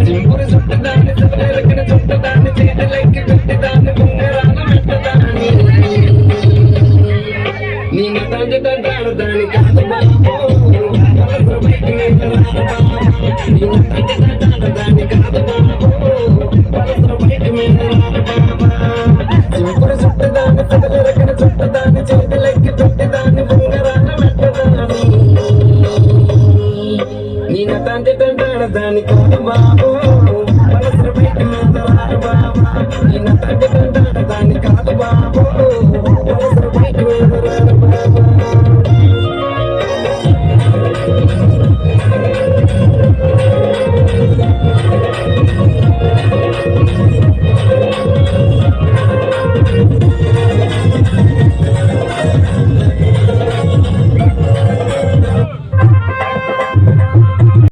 సింపురు చుట్టదాన్ని సుఖరెక్కిన చుట్టదాన్ని చేతులెక్కి పెట్టేదాన్ని ఉంగరాల మెట్టదాన్ని నేను తండ్రి తంటాడు దాని కాదు బాబు మనసు బయట మీద రాదు బాబు నేను తండ్రి తంటాడు దాన్ని కాదు బాబు మనసు బయట మీద రాదు బాబా సింపురు చుట్టదాన్ని సుఖరెక్కిన చుట్టదాన్ని చేతులెక్కి పెట్టేదాన్ని ఉంగరాల మెట్టదాన్ని నేను తండ్రి తంటాడు దాని కాదు బాబు మనసు బయట మీద రాదు బాబా నేను తండ్రి తంటాడు